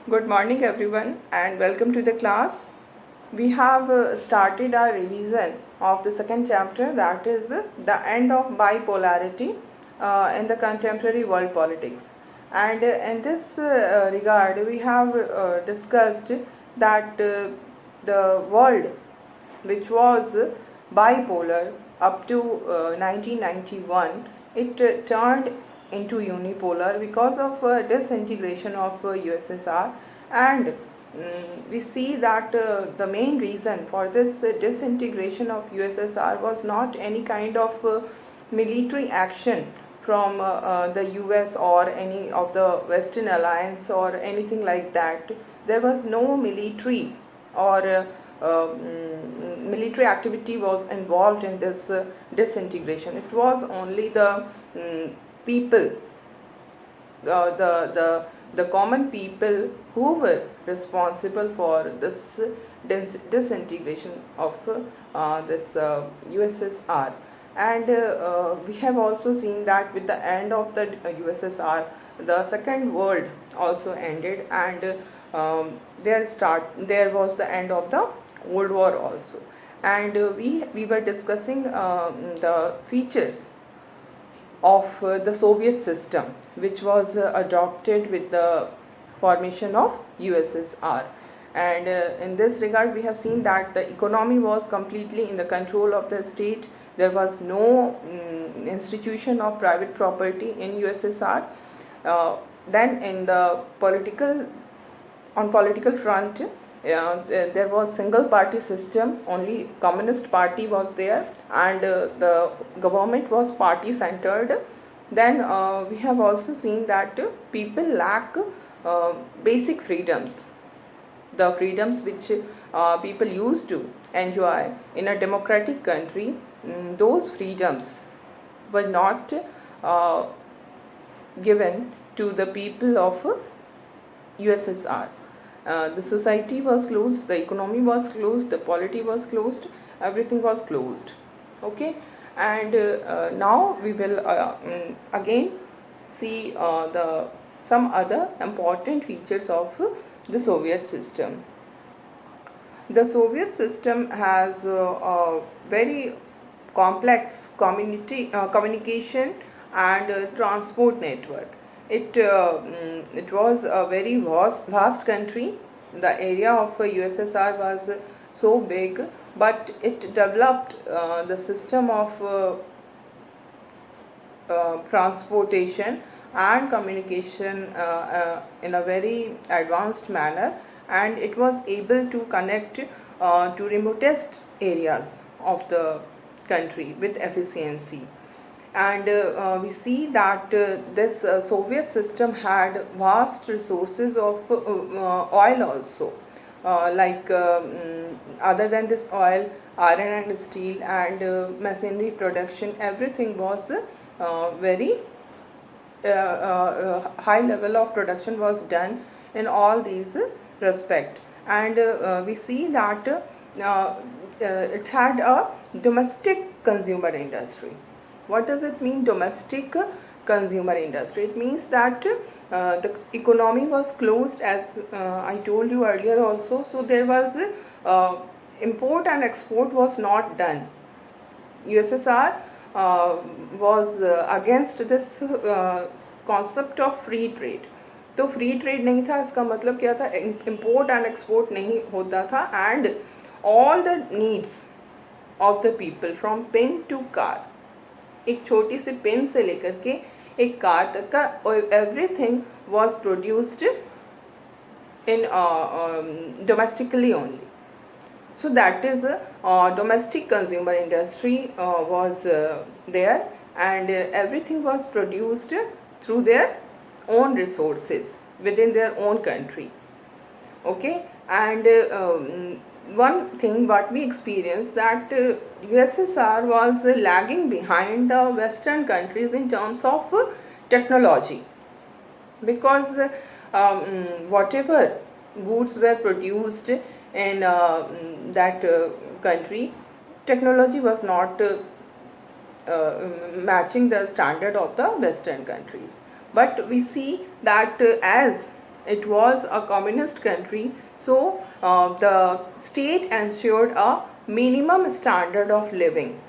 Good morning everyone and welcome to the class. We have started our revision of the second chapter, that is the end of bipolarity in the contemporary world politics. And in this regard we have discussed that the world which was bipolar up to 1991, it turned into unipolar because of disintegration of USSR. And we see that the main reason for this disintegration of USSR was not any kind of military action from the US or any of the Western alliance or anything like that. There was no military or military activity was involved in this disintegration. It was only the people, the common people who were responsible for this disintegration of this USSR. And we have also seen that with the end of the USSR, the Second World also ended, and there was the end of the Cold War also. And we were discussing the features of the Soviet system, which was adopted with the formation of USSR. And in this regard, we have seen that the economy was completely in the control of the state. There was no institution of private property in USSR. Then in the political front, there was single party system, only Communist Party was there, and the government was party centered. Then we have also seen that people lack basic freedoms, the freedoms which people used to enjoy in a democratic country. Those freedoms were not given to the people of USSR. The society was closed, the economy was closed, the polity was closed, everything was closed. Okay, and now we will again see some other important features of the Soviet system. The Soviet system has a very complex communication and transport network. It was a very vast country. The area of USSR was so big, but it developed the system of transportation and communication in a very advanced manner, and it was able to connect to remotest areas of the country with efficiency. And we see that this Soviet system had vast resources of oil also, other than this oil, iron and steel and machinery production, everything was very high level of production was done in all these respect. And we see that it had a domestic consumer industry. What does it mean, domestic consumer industry? It means that the economy was closed, as I told you earlier also. So there was import and export was not done. USSR was against this concept of free trade. तो free trade नहीं था, इसका मतलब क्या था, import and export नहीं होता था, and all the needs of the people from pen to car, एक छोटी सी पेन से लेकर के एक कार तक का, everything was produced in domestically only. So that is domestic consumer industry was there, and everything was produced through their own resources within their own country. Okay, and one thing what we experienced, that USSR was lagging behind the Western countries in terms of technology, because whatever goods were produced in that country, technology was not matching the standard of the Western countries. But we see that as it was a communist country, so the state ensured a minimum standard of living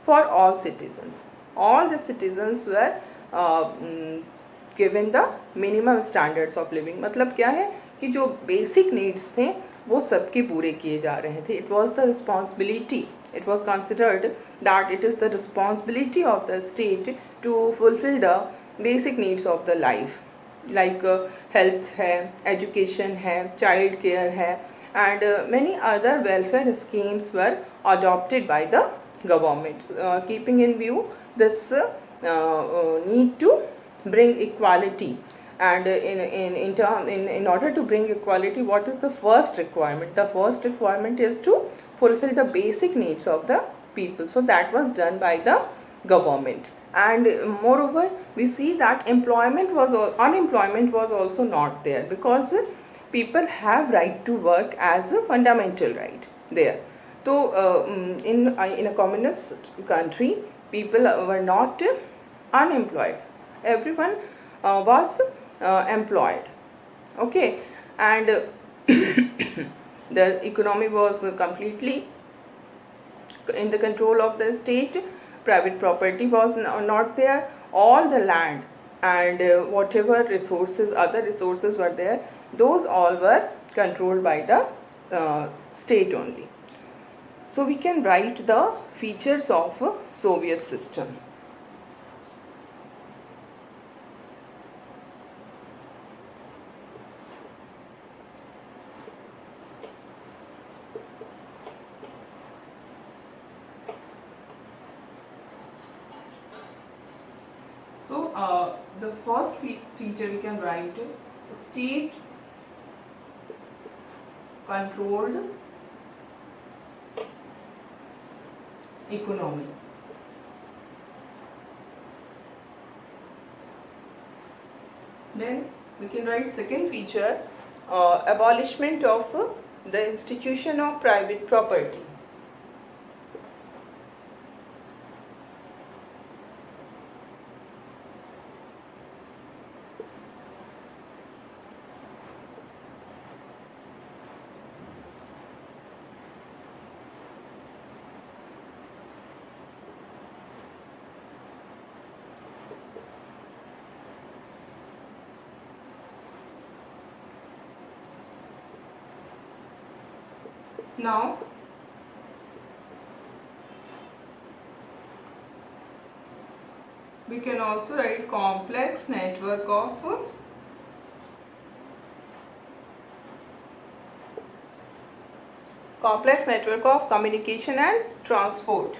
for all citizens. All the citizens were given the minimum standards of living. मतलब क्या है कि जो basic needs थे वो सबके पूरे किए जा रहे थे. It was the responsibility, it was considered that it is the responsibility of the state to fulfill the basic needs of the life, like health है, education है, child care है, and many other welfare schemes were adopted by the government, keeping in view this need to bring equality. And in order to bring equality, what is the first requirement? The first requirement is to fulfill the basic needs of the people. So that was done by the government. And moreover, we see that unemployment was also not there, because people have right to work as a fundamental right there. So in a communist country, people were not unemployed. Everyone was employed. Okay, and the economy was completely in the control of the state. Private property was not there. All the land and whatever resources, other resources were there, those all were controlled by the state only. So we can write the features of a Soviet system. So the first feature we can write state controlled economy. Then we can write second feature, abolishment of the institution of private property. Now we can also write complex network of communication and transport.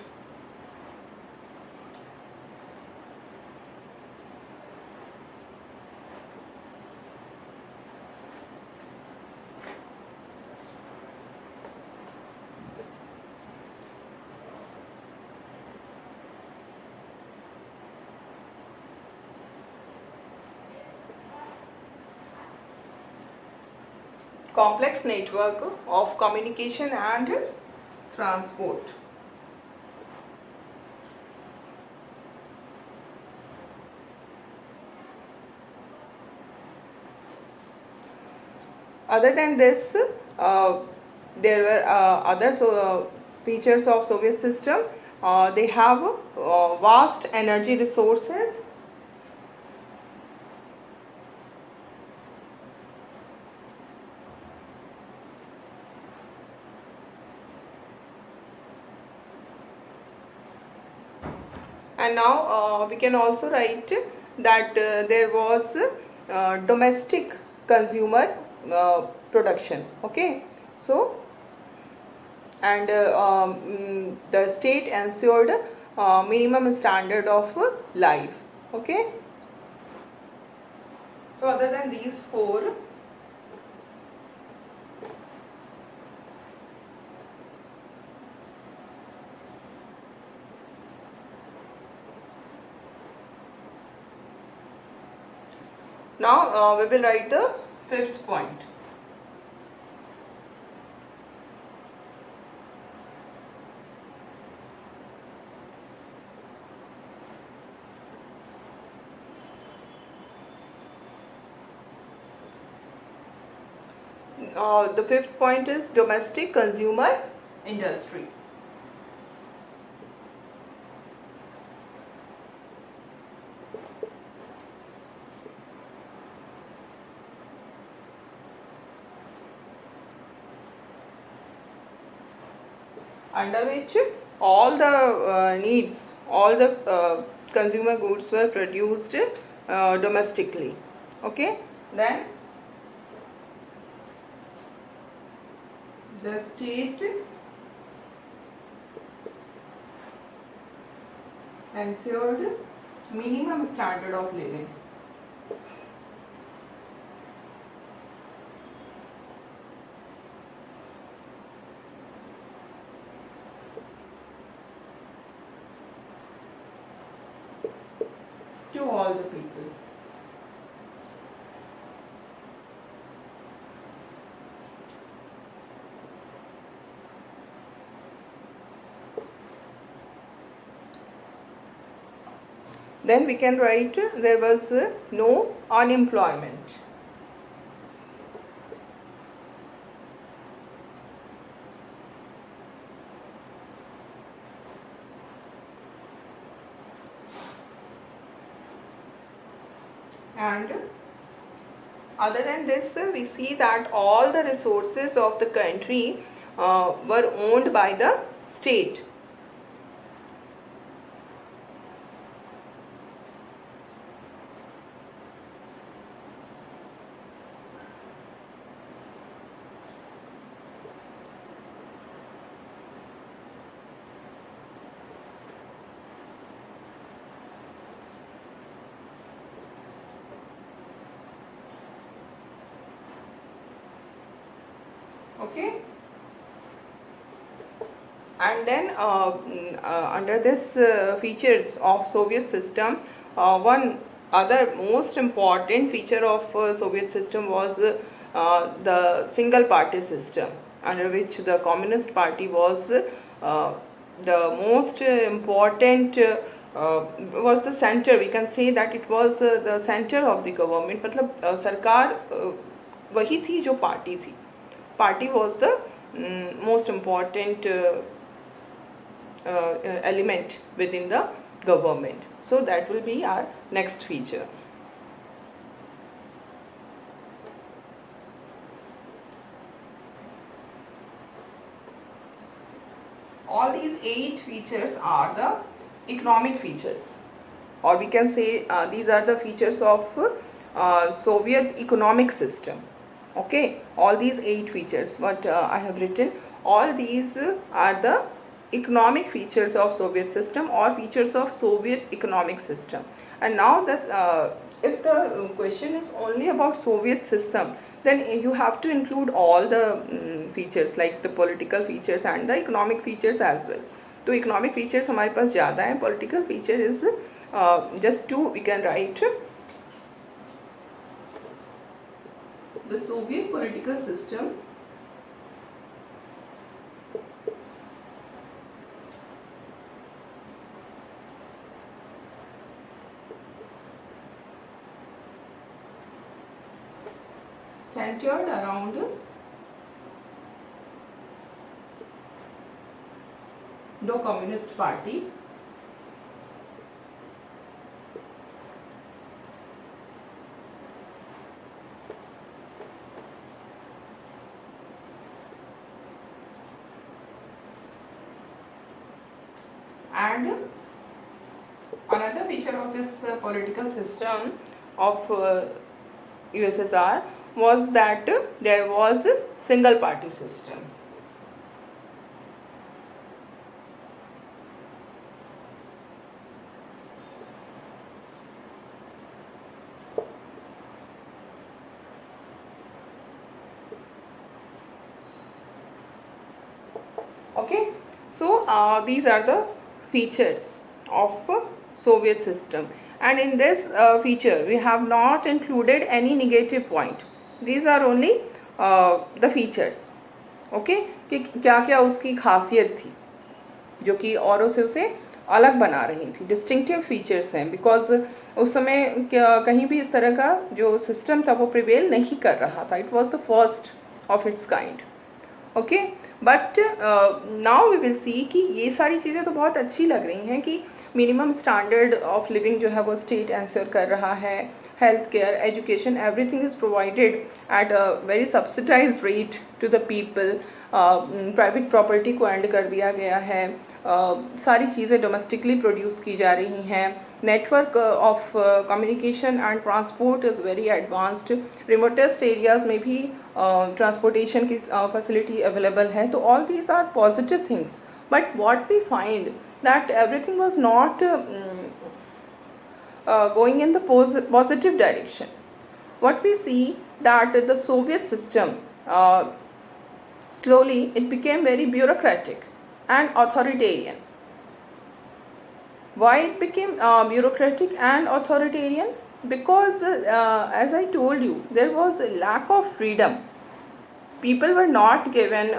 Complex network of communication and transport. Other than this, there were other features of Soviet system. They have vast energy resources. And now we can also write that there was domestic consumer production. Okay, so and the state ensured minimum standard of life. Okay, so other than these four, now we will write the fifth point. The fifth point is domestic consumer industry. Under which all the needs, all the consumer goods were produced domestically. Okay, then the state ensured minimum standard of living. To all the people. Then we can write there was no unemployment. And other than this, we see that all the resources of the country were owned by the state. Okay, and then under this features of Soviet system, one other most important feature of Soviet system was the single party system, under which the Communist Party was the most important was the center. We can say that it was the center of the government. मतलब सरकार वही थी जो party थी. Party was the most important element within the government. So that will be our next feature. All these 8 features are the economic features, or we can say these are the features of Soviet economic system. Okay, all these 8 features what I have written, all these are the economic features of Soviet system or features of Soviet economic system. And now this if the question is only about Soviet system, then you have to include all the features like the political features and the economic features as well. तो economic features हमारे पास ज़्यादा हैं, political feature is just 2 we can write. The Soviet political system centered around the Communist Party and another feature of this political system of USSR was that there was a single party system. Okay, so these are the features of Soviet system, and in this feature we have not included any negative point. These are only the features. Okay, कि क्या क्या उसकी खासियत थी जो कि औरों से उसे अलग बना रही थी. डिस्टिंक्टिव फीचर्स हैं बिकॉज उस समय कहीं भी इस तरह का जो सिस्टम था वो प्रिवेल नहीं कर रहा था. It was the first of its kind. Okay, but now we will see कि ये सारी चीज़ें तो बहुत अच्छी लग रही हैं कि मिनिमम स्टैंडर्ड ऑफ लिविंग जो है वो स्टेट एंश्योर कर रहा है, health care, education, everything is provided at a very subsidize rate to the people, private property को एंड कर दिया गया है, सारी चीज़ें डोमेस्टिकली प्रोड्यूस की जा रही हैं, network of communication and transport is very advanced, remotest areas में भी ट्रांसपोर्टेशन की फैसिलिटी अवेलेबल है. तो all these are positive things, but what we find that everything was not going in the positive direction. What we see that the Soviet system, slowly it became very bureaucratic and authoritarian. Why it became bureaucratic and authoritarian? Because as I told you, there was a lack of freedom. People were not given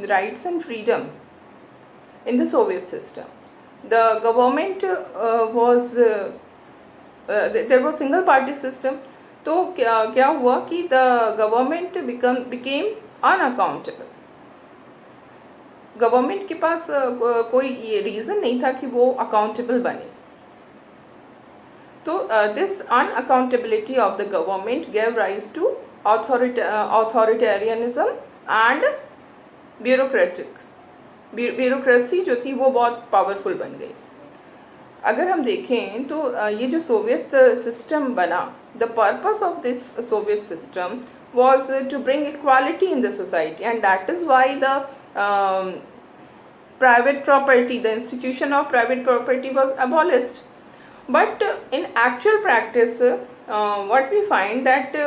rights and freedom in the Soviet system. The government was there was single party system. तो क्या हुआ कि the government became unaccountable. Government के पास कोई ये reason नहीं था कि वो अकाउंटेबल बने. तो this unaccountability of the government gave rise to authoritarianism and bureaucracy जो थी वो बहुत पावरफुल बन गई. अगर हम देखें तो ये जो सोवियत सिस्टम बना, the purpose of this Soviet system was to bring equality in the society, and that is why the private property, the institution of private property was abolished. But in actual practice what we find that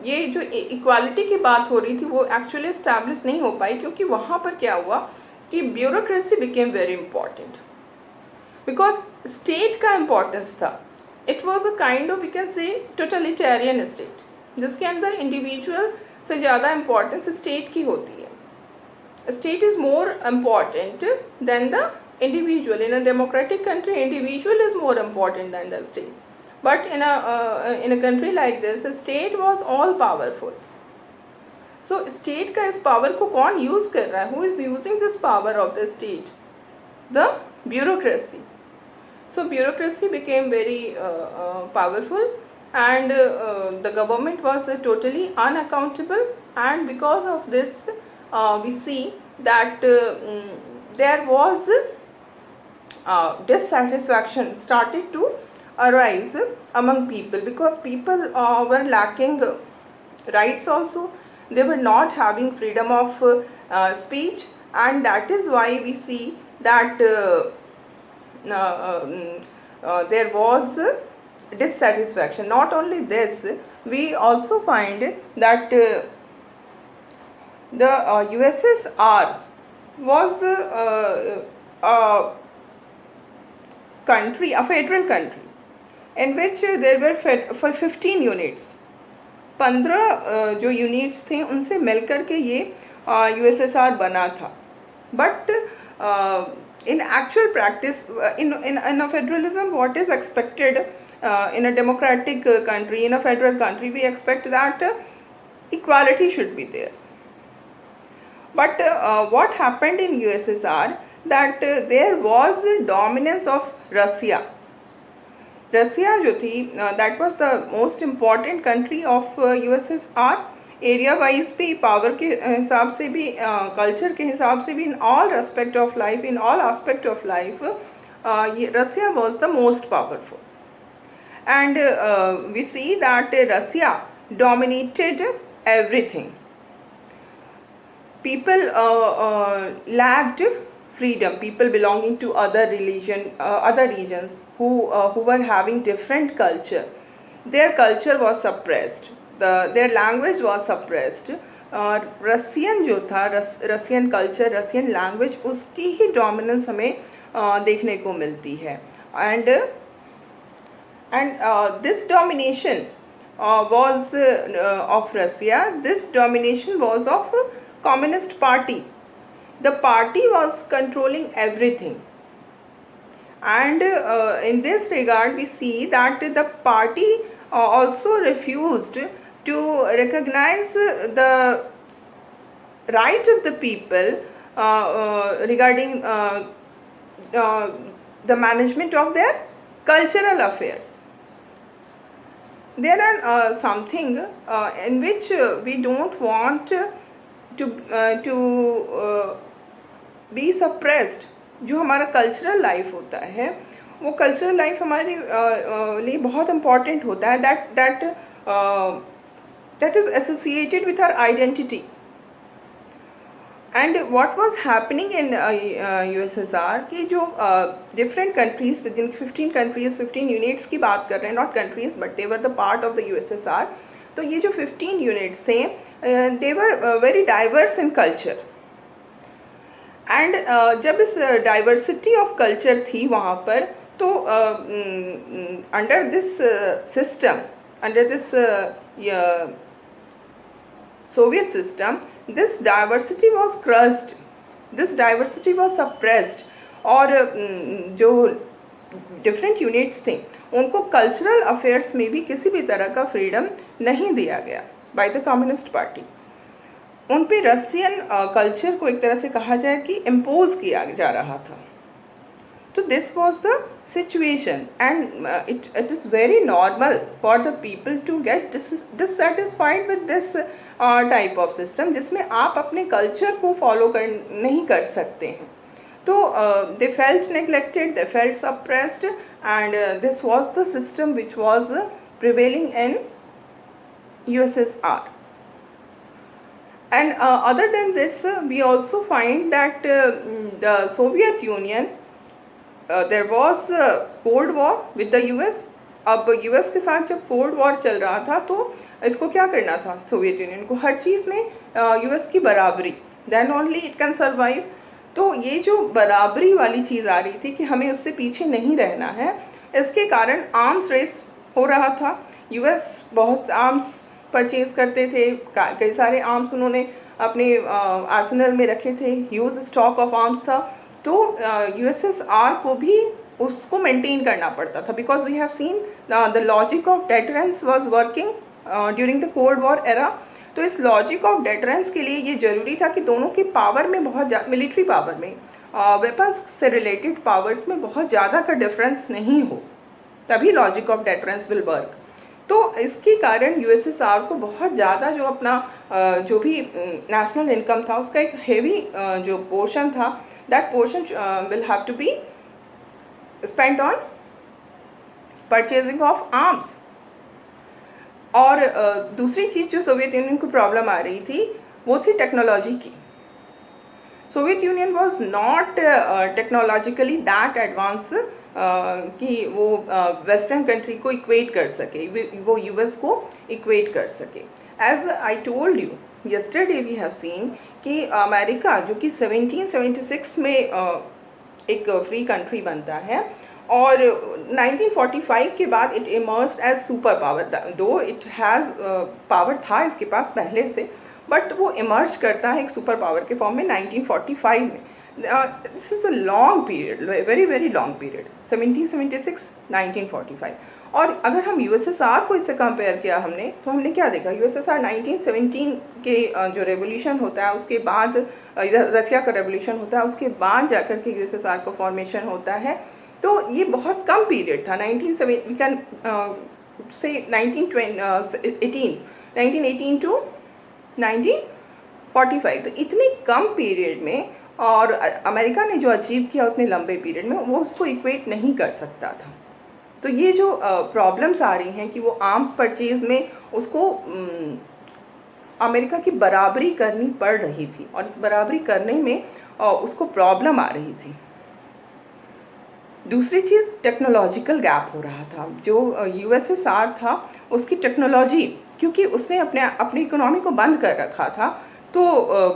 ये जो equality की बात हो रही थी वो actually establish नहीं हो पाई, क्योंकि वहाँ पर क्या हुआ कि bureaucracy became very important because state का importance था. It was a kind of, we can say, totalitarian state, जिसके अंदर इंडिविजुअल से ज़्यादा इम्पोर्टेंस स्टेट की होती है. State is more important than the individual. In a democratic country individual is more important than the state, but in a country like this state was all powerful. So state का इस power को कौन use कर रहा है? Who is using this power of the state? The bureaucracy. So bureaucracy became very powerful, and the government was totally unaccountable, and because of this we see that there was dissatisfaction started to arise among people, because people were lacking rights also. They were not having freedom of speech, and that is why we see that there was dissatisfaction. Not only this, we also find that the USSR was a country, a federal country, in which there were 15 units. 15 जो units थे उनसे मिलकर के ये USSR बना था. But in actual practice, in a federalism, what is expected in a democratic country, in a federal country, we expect that equality should be there. But what happened in USSR, that there was dominance of Russia. Russia जो थी, that was the most important country of USSR. Area wise भी, power के हिसाब से भी, culture के हिसाब से भी, in all respect of life, in all aspect of life, Russia was the most powerful. And we see that Russia dominated everything. People lacked freedom. People belonging to other religion, other regions who were having different culture, their culture was suppressed. Their language was suppressed. Russian जो था, Russian culture, Russian language, उसकी ही dominance हमें देखने को मिलती है. And this domination was of Russia. This domination was of Communist Party. The party was controlling everything. And in this regard, we see that the party also refused to recognize the right of the people regarding the management of their cultural affairs. There are something in which we don't want to be suppressed. जो हमारा cultural life होता है वो cultural life हमारे लिए बहुत important होता है, that is associated with our identity. And what was happening in USSR कि जो different countries, जिनकी 15 countries 15 units की बात कर रहे हैं, not countries but they were the part of the USSR. तो ये जो 15 units थे they were very diverse in culture. And जब इस diversity of culture थी वहाँ पर, तो under this system, under this Soviet system, this diversity was crushed, this diversity was suppressed. और जो different units थे उनको cultural affairs में भी किसी भी तरह का freedom नहीं दिया गया by the Communist Party. उन पे रशियन कल्चर को एक तरह से कहा जाए कि इम्पोज किया जा रहा था. तो this was the situation and it is very normal for the people to get dissatisfied with this type of system जिसमें आप अपने कल्चर को फॉलो नहीं कर सकते हैं. तो they felt neglected, they felt suppressed and this was the system which was prevailing in USSR. And other than this, we also find that the Soviet Union, there was a Cold War with the US. अब US के साथ जब Cold War चल रहा था तो इसको क्या करना था सोवियत यूनियन को, हर चीज़ में US की बराबरी, then only it can survive. तो ये जो बराबरी वाली चीज़ आ रही थी कि हमें उससे पीछे नहीं रहना है, इसके कारण आर्म्स रेस हो रहा था. US बहुत आर्म्स परचेज करते थे, कई सारे आर्म्स उन्होंने अपने आर्सेनल में रखे थे, ह्यूज स्टॉक ऑफ आर्म्स था. तो USSR को भी उसको मेंटेन करना पड़ता था because we have seen the logic of deterrence was working during the cold war era. तो इस लॉजिक ऑफ डेटरेंस के लिए ये जरूरी था कि दोनों की पावर में बहुत मिलिट्री पावर में वेपन्स से रिलेटेड पावर्स में बहुत ज़्यादा का डिफरेंस नहीं हो, तभी logic of deterrence will work. तो इसके कारण USSR को बहुत ज़्यादा जो अपना जो भी नेशनल इनकम था उसका एक हेवी जो पोर्शन था, that portion will have to be spent on purchasing of arms. और दूसरी चीज़ जो सोवियत यूनियन को प्रॉब्लम आ रही थी वो थी टेक्नोलॉजी की. Soviet Union was not technologically that advance कि वो वेस्टर्न कंट्री को इक्वेट कर सके, वो US को इक्वेट कर सके. As I told you yesterday we have seen कि अमेरिका जो कि 1776 में एक फ्री कंट्री बनता है और 1945 के बाद it emerged as super power. Though it has power था इसके पास पहले से, बट वो इमर्ज करता है एक सुपर पावर के फॉर्म में 1945 में. This is a long period, very very long period, 1776 1945. और अगर हम USSR को इससे कंपेयर किया हमने तो हमने क्या देखा, USSR 1917 के जो रेवोल्यूशन होता है उसके बाद, रशिया का रेवोल्यूशन होता है उसके बाद जाकर के USSR का फॉर्मेशन होता है. तो ये बहुत कम पीरियड था. 1918 to 1945. तो इतनी कम पीरियड में और अमेरिका ने जो अचीव किया उतने लंबे पीरियड में वो उसको इक्वेट नहीं कर सकता था. तो ये जो प्रॉब्लम्स आ रही हैं कि वो आर्म्स परचेज में उसको अमेरिका की बराबरी करनी पड़ रही थी और इस बराबरी करने में उसको प्रॉब्लम आ रही थी. दूसरी चीज़ टेक्नोलॉजिकल गैप हो रहा था. जो USSR था उसकी टेक्नोलॉजी, क्योंकि उसने अपनी इकोनॉमी को बंद कर रखा था तो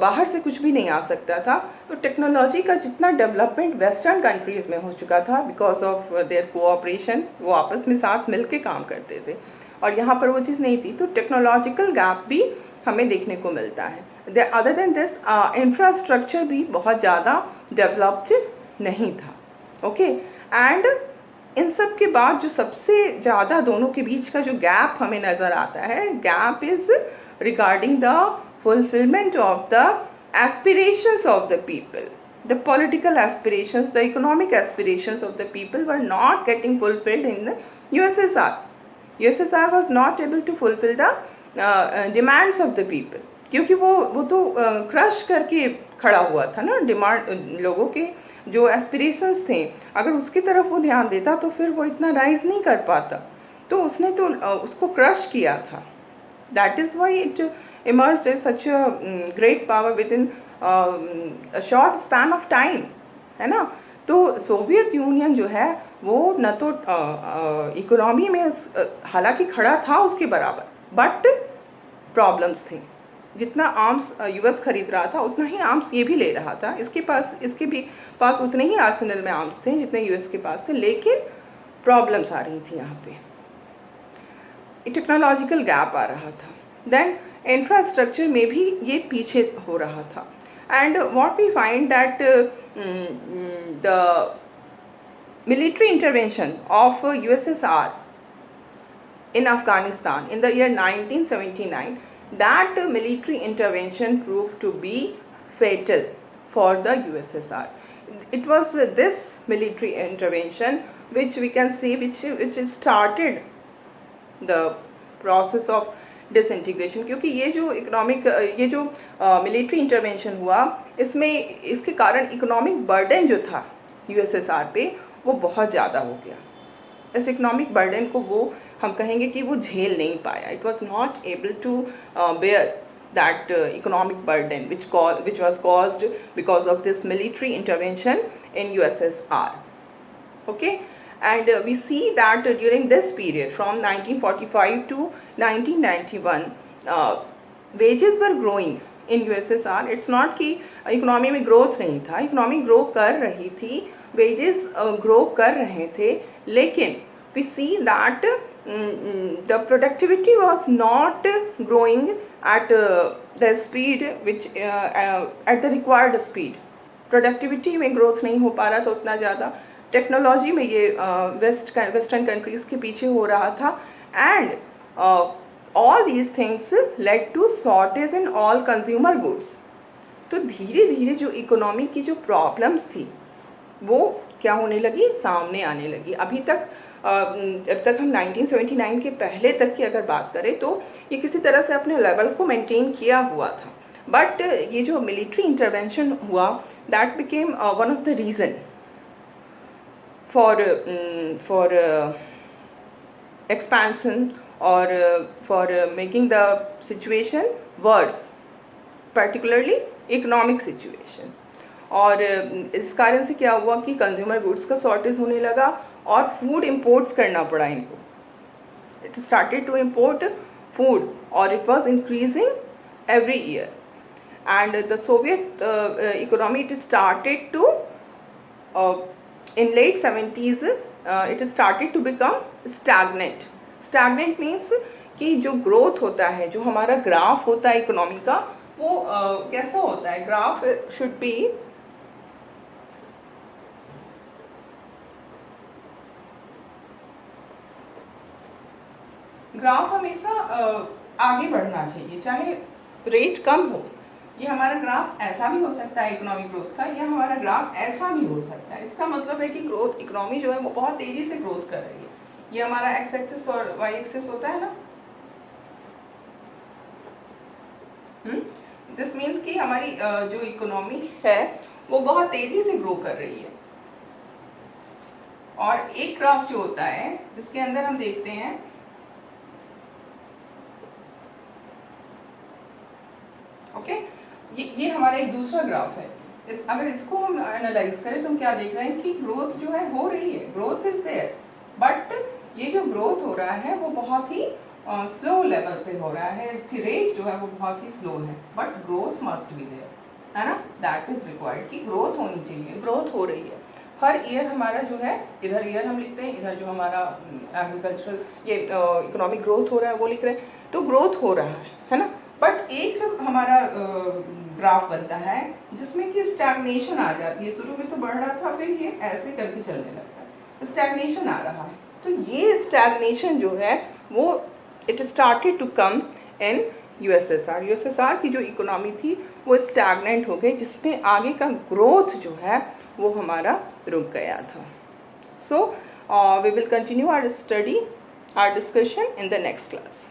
बाहर से कुछ भी नहीं आ सकता था. तो टेक्नोलॉजी का जितना डेवलपमेंट वेस्टर्न कंट्रीज़ में हो चुका था बिकॉज ऑफ देयर कोऑपरेशन, वो आपस में साथ मिल के काम करते थे और यहाँ पर वो चीज़ नहीं थी. तो टेक्नोलॉजिकल गैप भी हमें देखने को मिलता है. अदर देन दिस इंफ्रास्ट्रक्चर भी बहुत ज़्यादा डेवलप्ड नहीं था. ओके, एंड इन सब के बाद जो सबसे ज़्यादा दोनों के बीच का जो गैप हमें नज़र आता है, gap is regarding the fulfilment of the aspirations of the people. The political aspirations, the economic aspirations of the people were not getting fulfilled in the USSR. USSR was not able to fulfill the demands of the people, क्योंकि वो तो crush करके खड़ा हुआ था ना. Demand, लोगों के जो एस्पिरेशंस थे, अगर उसकी तरफ वो ध्यान देता तो फिर वो इतना राइज नहीं कर पाता. तो उसने तो उसको क्रश किया था. That is why it emerged as such a great power within a short span of time, है ना. तो सोवियत यूनियन जो है वो न तो इकोनॉमी में हालांकि खड़ा था उसके बराबर, बट प्रॉब्लम्स थी. जितना आर्म्स यूएस खरीद रहा था उतना ही आर्म्स ये भी ले रहा था. इसके भी पास उतने ही आर्सेनल में आर्म्स थे जितने यूएस के पास थे, लेकिन प्रॉब्लम्स आ रही थी यहाँ पे. टेक्नोलॉजिकल गैप आ रहा था. देन इंफ्रास्ट्रक्चर में भी ये पीछे हो रहा था. And what we find that the military intervention of USSR in Afghanistan in the year 1979, that military intervention proved to be fatal for the USSR. It was this military intervention which we can see which started the process of disintegration. क्योंकि ये जो economic ये जो military intervention हुआ, इसमें इसके कारण economic burden जो था यूएसएसआर पे वो बहुत ज़्यादा हो गया. इस इकोनॉमिक बर्डन को वो हम कहेंगे कि वो झेल नहीं पाया. It was not able to bear that economic burden which was caused because of this military intervention in USSR. Okay, and we see that during this period from 1945 to 1991 wages were growing in USSR. It's not कि economy में growth नहीं था, economy grow कर रही थी, wages grow कर रहे थे, लेकिन we see that the productivity was not growing at the speed which at the required speed. Productivity में ग्रोथ नहीं हो पा रहा था उतना ज़्यादा. टेक्नोलॉजी में ये वेस्टर्न कंट्रीज़ के पीछे हो रहा था. And all these things led to shortage in all consumer goods. तो धीरे धीरे जो इकोनॉमी की जो प्रॉब्लम्स थी वो क्या होने लगी, सामने आने लगी. अभी तक जब तक हम 1979 के पहले तक की अगर बात करें तो ये किसी तरह से अपने लेवल को मेंटेन किया हुआ था. बट ये जो मिलिट्री इंटरवेंशन हुआ, that became one of the reason for expansion और for making the situation worse, particularly economic situation. और इस कारण से क्या हुआ कि कंज्यूमर गुड्स का शॉर्टेज होने लगा और फूड इंपोर्ट्स करना पड़ा इनको. It started to import food और it was increasing every year. And the Soviet economy it started to in late 70s it started to become stagnant. Stagnant means कि जो ग्रोथ होता है, जो हमारा ग्राफ होता है इकोनॉमी का, वो कैसा होता है. ग्राफ शुड बी ग्राफ हमेशा आगे बढ़ना चाहिए, चाहे रेट कम हो. ये हमारा ग्राफ ऐसा भी हो सकता है इकोनॉमिक ग्रोथ का, या हमारा ग्राफ ऐसा भी हो सकता है. इसका मतलब है कि ग्रोथ, इकोनॉमी जो है वो बहुत तेजी से ग्रोथ कर रही है. ये हमारा एक्स एक्सिस और वाई एक्सिस होता है ना. दिस मीन्स कि हमारी जो इकोनॉमी है वो बहुत तेजी से ग्रो कर रही है. और एक ग्राफ जो होता है जिसके अंदर हम देखते हैं ओके, ये हमारा एक दूसरा ग्राफ है. अगर इसको हम एनालाइज करें तो हम क्या देख रहे हैं कि ग्रोथ जो है हो रही है, ग्रोथ इज देयर, बट ये जो ग्रोथ हो रहा है वो बहुत ही स्लो लेवल पे हो रहा है. इसकी रेट जो है वो बहुत ही स्लो है, but growth must be there, है ना. दैट इज रिक्वायर्ड कि ग्रोथ होनी चाहिए. ग्रोथ हो रही है हर ईयर. हमारा जो है इधर ईयर हम लिखते हैं, इधर जो हमारा एग्रीकल्चरल ये इकोनॉमिक ग्रोथ हो रहा है वो लिख रहे हैं. तो ग्रोथ हो रहा है ना. बट एक जब हमारा ग्राफ बनता है जिसमें कि स्टैग्नेशन आ जाती है. शुरू में तो बढ़ रहा था, फिर ये ऐसे करके चलने लगता है. स्टैग्नेशन आ रहा है। तो ये स्टैग्नेशन जो है वो it started to come in USSR. USSR की जो इकोनॉमी थी वो स्टैग्नेंट हो गई, जिसमें आगे का ग्रोथ जो है वो हमारा रुक गया था। So we will continue our study, our discussion in the next class.